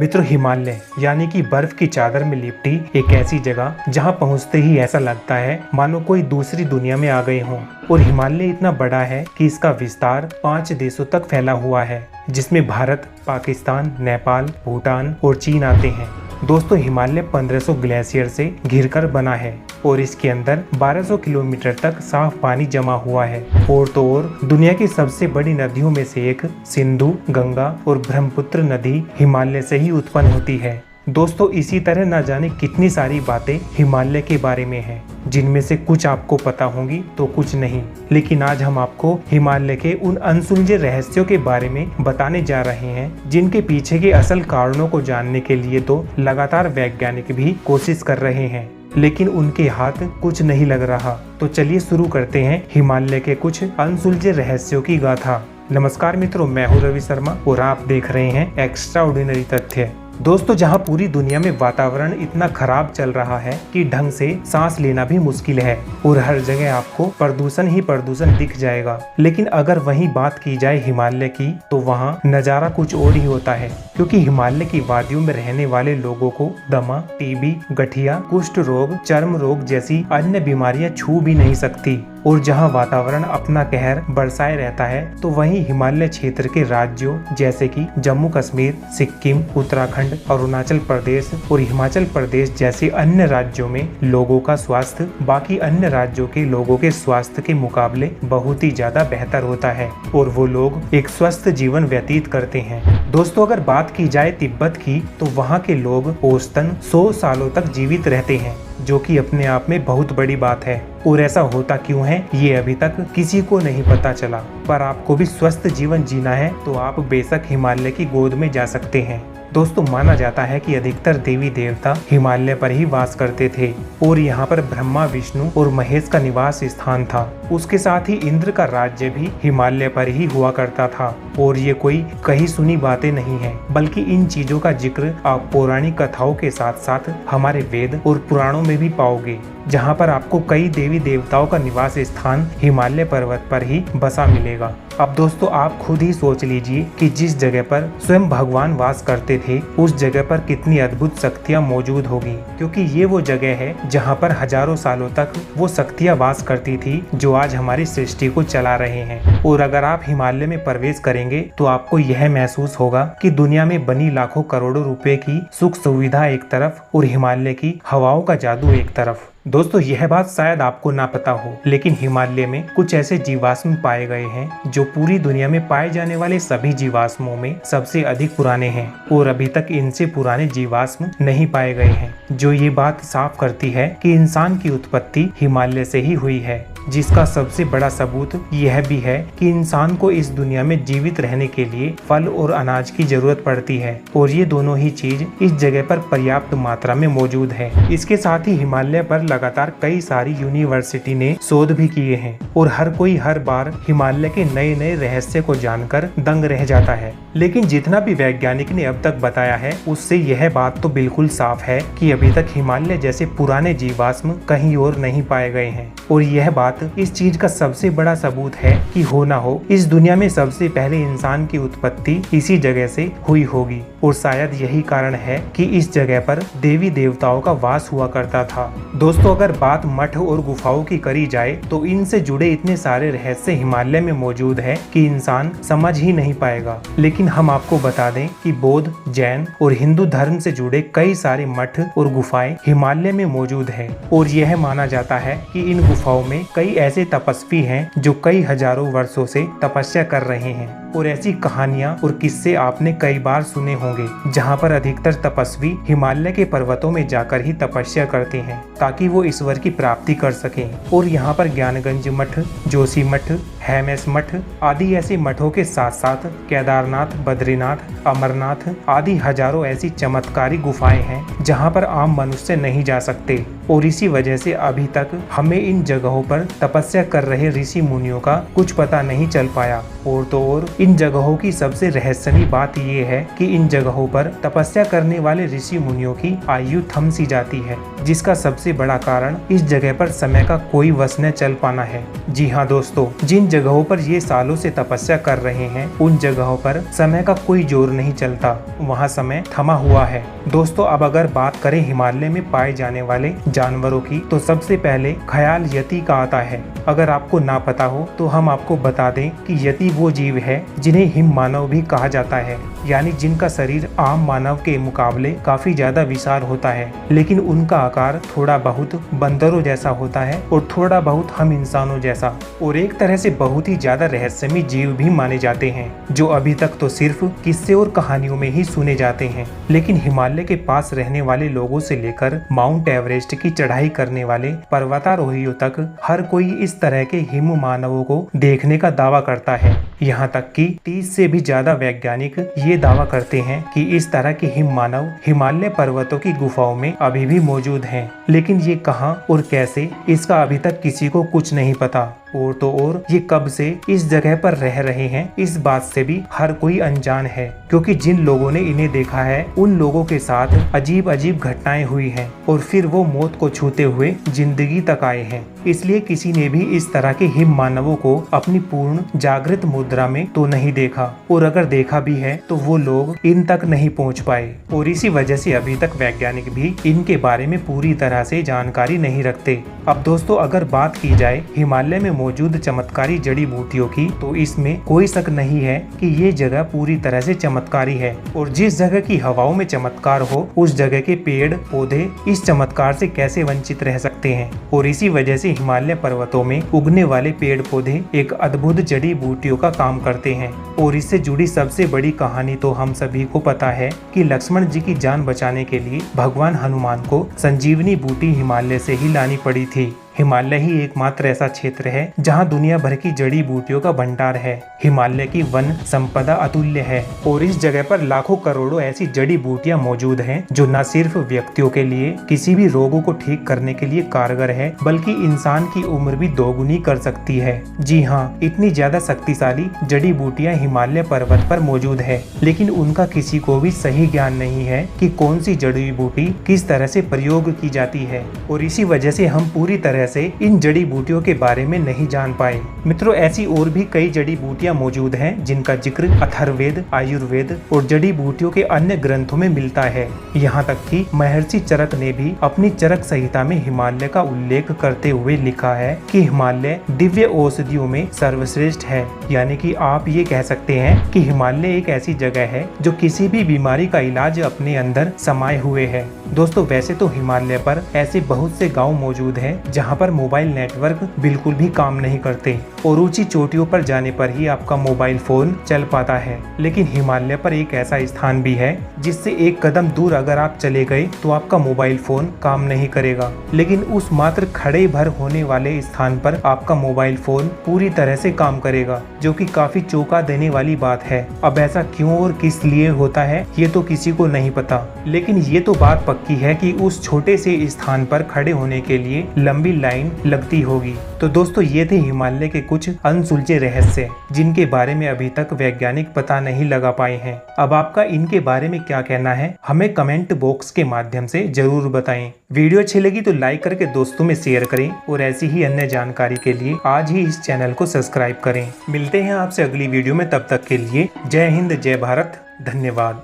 मित्रों, हिमालय यानी कि बर्फ की चादर में लिपटी एक ऐसी जगह जहां पहुंचते ही ऐसा लगता है मानो कोई दूसरी दुनिया में आ गए हों। और हिमालय इतना बड़ा है कि इसका विस्तार 5 देशों तक फैला हुआ है, जिसमें भारत, पाकिस्तान, नेपाल, भूटान और चीन आते हैं। दोस्तों, हिमालय 1500 ग्लेशियर से घिरकर बना है और इसके अंदर 1200 किलोमीटर तक साफ पानी जमा हुआ है। और तो और दुनिया की सबसे बड़ी नदियों में से एक सिंधु, गंगा और ब्रह्मपुत्र नदी हिमालय से ही उत्पन्न होती है। दोस्तों, इसी तरह न जाने कितनी सारी बातें हिमालय के बारे में हैं, जिनमें से कुछ आपको पता होंगी तो कुछ नहीं। लेकिन आज हम आपको हिमालय के उन अनसुलझे रहस्यों के बारे में बताने जा रहे हैं, जिनके पीछे के असल कारणों को जानने के लिए तो लगातार वैज्ञानिक भी कोशिश कर रहे हैं, लेकिन उनके हाथ कुछ नहीं लग रहा। तो चलिए शुरू करते हैं हिमालय के कुछ अनसुलझे रहस्यों की गाथा। नमस्कार मित्रों, मैं हूँ रवि शर्मा और आप देख रहे हैं एक्स्ट्राऑर्डिनरी तथ्य। दोस्तों, जहां पूरी दुनिया में वातावरण इतना खराब चल रहा है कि ढंग से सांस लेना भी मुश्किल है और हर जगह आपको प्रदूषण ही प्रदूषण दिख जाएगा, लेकिन अगर वहीं बात की जाए हिमालय की तो वहां नजारा कुछ और ही होता है। क्योंकि हिमालय की वादियों में रहने वाले लोगों को दमा, टीबी, गठिया, कुष्ठ रोग, चर्म रोग जैसी अन्य बीमारियां छू भी नहीं सकती। और जहां वातावरण अपना कहर बरसाए रहता है, तो वहीं हिमालय क्षेत्र के राज्यों जैसे कि जम्मू कश्मीर, सिक्किम, उत्तराखंड, अरुणाचल प्रदेश और हिमाचल प्रदेश जैसे अन्य राज्यों में लोगों का स्वास्थ्य बाकी अन्य राज्यों के लोगों के स्वास्थ्य के मुकाबले बहुत ही ज्यादा बेहतर होता है और वो लोग एक स्वस्थ जीवन व्यतीत करते हैं। दोस्तों, अगर बात की जाए तिब्बत की, तो वहाँ के लोग औसतन 100 सालों तक जीवित रहते हैं, जो कि अपने आप में बहुत बड़ी बात है। और ऐसा होता क्यों है, ये अभी तक किसी को नहीं पता चला। पर आपको भी स्वस्थ जीवन जीना है तो आप बेशक हिमालय की गोद में जा सकते हैं। दोस्तों, माना जाता है कि अधिकतर देवी देवता हिमालय पर ही वास करते थे और यहाँ पर ब्रह्मा, विष्णु और महेश का निवास स्थान था। उसके साथ ही इंद्र का राज्य भी हिमालय पर ही हुआ करता था। और ये कोई कही सुनी बातें नहीं है, बल्कि इन चीजों का जिक्र आप पौराणिक कथाओं के साथ साथ हमारे वेद और पुराणों में भी पाओगे, जहाँ पर आपको कई देवी देवताओं का निवास स्थान हिमालय पर्वत पर ही बसा मिलेगा। अब दोस्तों, आप खुद ही सोच लीजिए कि जिस जगह पर स्वयं भगवान वास करते थे, उस जगह पर कितनी अद्भुत शक्तियाँ मौजूद होगी। क्योंकि ये वो जगह है जहाँ पर हजारों सालों तक वो शक्तियाँ वास करती थी जो आज हमारी सृष्टि को चला रहे हैं। और अगर आप हिमालय में प्रवेश करेंगे तो आपको यह महसूस होगा कि दुनिया में बनी लाखों करोड़ों रुपए की सुख सुविधा एक तरफ और हिमालय की हवाओं का जादू एक तरफ। दोस्तों, यह बात शायद आपको ना पता हो, लेकिन हिमालय में कुछ ऐसे जीवाश्म पाए गए हैं जो पूरी दुनिया में पाए जाने वाले सभी जीवाश्मों में सबसे अधिक पुराने हैं और अभी तक इनसे पुराने जीवाश्म नहीं पाए गए हैं, जो ये बात साफ करती है कि इंसान की उत्पत्ति हिमालय से ही हुई है। जिसका सबसे बड़ा सबूत यह भी है कि इंसान को इस दुनिया में जीवित रहने के लिए फल और अनाज की जरूरत पड़ती है और ये दोनों ही चीज इस जगह पर पर्याप्त मात्रा में मौजूद है। इसके साथ ही हिमालय पर लगातार कई सारी यूनिवर्सिटी ने शोध भी किए हैं और हर कोई हर बार हिमालय के नए नए रहस्य को जानकर दंग रह जाता है। लेकिन जितना भी वैज्ञानिक ने अब तक बताया है, उससे यह बात तो बिल्कुल साफ है कि अभी तक हिमालय जैसे पुराने जीवाश्म कहीं और नहीं पाए गए हैं। और यह बात इस चीज का सबसे बड़ा सबूत है कि हो ना हो, इस दुनिया में सबसे पहले इंसान की उत्पत्ति इसी जगह से हुई होगी। और शायद यही कारण है कि इस जगह पर देवी देवताओं का वास हुआ करता था। दोस्तों, अगर बात मठ और गुफाओं की करी जाए तो इनसे जुड़े इतने सारे रहस्य हिमालय में मौजूद है कि इंसान समझ ही नहीं पाएगा। लेकिन हम आपको बता दें कि बौद्ध, जैन और हिंदू धर्म से जुड़े कई सारे मठ और गुफाएं हिमालय में मौजूद है। और यह माना जाता है कि इन गुफाओं में कई ऐसे तपस्वी हैं जो कई हजारों वर्षों से तपस्या कर रहे हैं। और ऐसी कहानियां और किस्से आपने कई बार सुने होंगे, जहां पर अधिकतर तपस्वी हिमालय के पर्वतों में जाकर ही तपस्या करते हैं ताकि वो ईश्वर की प्राप्ति कर सकें। और यहाँ पर ज्ञानगंज मठ, जोशी मठ, हेमेश मठ आदि ऐसे मठों के साथ साथ केदारनाथ, बद्रीनाथ, अमरनाथ आदि हजारों ऐसी चमत्कारी गुफाएं हैं जहां पर आम मनुष्य नहीं जा सकते। और इसी वजह से अभी तक हमें इन जगहों पर तपस्या कर रहे ऋषि मुनियों का कुछ पता नहीं चल पाया। और तो और इन जगहों की सबसे रहस्यमयी बात ये है कि इन जगहों पर तपस्या करने वाले ऋषि मुनियों की आयु थम सी जाती है, जिसका सबसे बड़ा कारण इस जगह पर समय का कोई वश न चल पाना है। जी हाँ दोस्तों, जिन जगहों पर ये सालों से तपस्या कर रहे हैं उन जगहों पर समय का कोई जोर नहीं चलता, वहाँ समय थमा हुआ है। दोस्तों, अब अगर बात करें हिमालय में पाए जाने वाले जानवरों की, तो सबसे पहले ख्याल यति का आता है। अगर आपको ना पता हो तो हम आपको बता दें कि यति वो जीव है जिन्हें हिम मानव भी कहा जाता है, यानी जिनका शरीर आम मानव के मुकाबले काफी ज्यादा विशाल होता है, लेकिन उनका आकार थोड़ा बहुत बंदरों जैसा होता है और थोड़ा बहुत हम इंसानों जैसा, और एक तरह से बहुत ही ज्यादा रहस्यमयी जीव भी माने जाते हैं, जो अभी तक तो सिर्फ किस्से और कहानियों में ही सुने जाते हैं। लेकिन हिमालय के पास रहने वाले लोगों से लेकर माउंट एवरेस्ट की चढ़ाई करने वाले पर्वतारोहियों तक हर कोई इस तरह के हिम मानवों को देखने का दावा करता है। यहाँ तक कि 30 से भी ज्यादा वैज्ञानिक ये दावा करते हैं कि इस तरह के हिम मानव हिमालय पर्वतों की गुफाओं में अभी भी मौजूद हैं। लेकिन ये कहाँ और कैसे, इसका अभी तक किसी को कुछ नहीं पता। और तो और ये कब से इस जगह पर रह रहे हैं, इस बात से भी हर कोई अनजान है, क्योंकि जिन लोगों ने इन्हें देखा है उन लोगों के साथ अजीब अजीब घटनाएं हुई हैं और फिर वो मौत को छूते हुए जिंदगी तक आए हैं। इसलिए किसी ने भी इस तरह के हिम मानवों को अपनी पूर्ण जागृत मुद्रा में तो नहीं देखा, और अगर देखा भी है तो वो लोग इन तक नहीं पहुंच पाए, और इसी वजह से अभी तक वैज्ञानिक भी इनके बारे में पूरी तरह से जानकारी नहीं रखते। अब दोस्तों, अगर बात की जाए हिमालय में मौजूद चमत्कारी जड़ी बूटियों की, तो इसमें कोई शक नहीं है कि ये जगह पूरी तरह से चमत्कारी है, और जिस जगह की हवाओं में चमत्कार हो उस जगह के पेड़ पौधे इस चमत्कार से कैसे वंचित रह सकते हैं। और इसी वजह से हिमालय पर्वतों में उगने वाले पेड़ पौधे एक अद्भुत जड़ी बूटियों का काम करते हैं। और इससे जुड़ी सबसे बड़ी कहानी तो हम सभी को पता है कि लक्ष्मण जी की जान बचाने के लिए भगवान हनुमान को संजीवनी बूटी हिमालय से ही लानी पड़ी थी। हिमालय ही एकमात्र ऐसा क्षेत्र है जहां दुनिया भर की जड़ी बूटियों का भंडार है। हिमालय की वन संपदा अतुल्य है, और इस जगह पर लाखों करोड़ों ऐसी जड़ी बूटियां मौजूद हैं जो न सिर्फ व्यक्तियों के लिए किसी भी रोगों को ठीक करने के लिए कारगर है, बल्कि इंसान की उम्र भी दोगुनी कर सकती है। जी हाँ, इतनी ज्यादा शक्तिशाली जड़ी बूटियां हिमालय पर्वत पर मौजूद है, लेकिन उनका किसी को भी सही ज्ञान नहीं है कि कौन सी जड़ी बूटी किस तरह से प्रयोग की जाती है, और इसी वजह से हम पूरी तरह से इन जड़ी बूटियों के बारे में नहीं जान पाए। मित्रों, ऐसी और भी कई जड़ी बूटियां मौजूद हैं जिनका जिक्र अथर्ववेद, आयुर्वेद और जड़ी बूटियों के अन्य ग्रंथों में मिलता है। यहाँ तक कि महर्षि चरक ने भी अपनी चरक संहिता में हिमालय का उल्लेख करते हुए लिखा है कि हिमालय दिव्य औषधियों में सर्वश्रेष्ठ है। यानी कि आप ये कह सकते हैं कि हिमालय एक ऐसी जगह है जो किसी भी बीमारी का इलाज अपने अंदर समाये हुए है। दोस्तों, वैसे तो हिमालय पर ऐसे बहुत से गांव मौजूद हैं जहां पर मोबाइल नेटवर्क बिल्कुल भी काम नहीं करते, और ऊंची चोटियों पर जाने पर ही आपका मोबाइल फोन चल पाता है। लेकिन हिमालय पर एक ऐसा स्थान भी है जिससे एक कदम दूर अगर आप चले गए तो आपका मोबाइल फोन काम नहीं करेगा, लेकिन उस मात्र खड़े भर होने वाले स्थान पर आपका मोबाइल फोन पूरी तरह से काम करेगा, जो कि काफी चौंका देने वाली बात है। अब ऐसा क्यों और किस लिए होता है ये तो किसी को नहीं पता, लेकिन ये तो बात पक्की है कि उस छोटे से स्थान पर खड़े होने के लिए लंबी लाइन लगती होगी। तो दोस्तों, ये थे हिमालय के कुछ अनसुलझे रहस्य जिनके बारे में अभी तक वैज्ञानिक पता नहीं लगा पाए हैं। अब आपका इनके बारे में क्या कहना है, हमें कमेंट बॉक्स के माध्यम से जरूर बताएं। वीडियो अच्छी लगी तो लाइक करके दोस्तों में शेयर करें, और ऐसी ही अन्य जानकारी के लिए आज ही इस चैनल को सब्सक्राइब करें। मिलते हैं आपसे अगली वीडियो में, तब तक के लिए जय हिंद, जय भारत, धन्यवाद।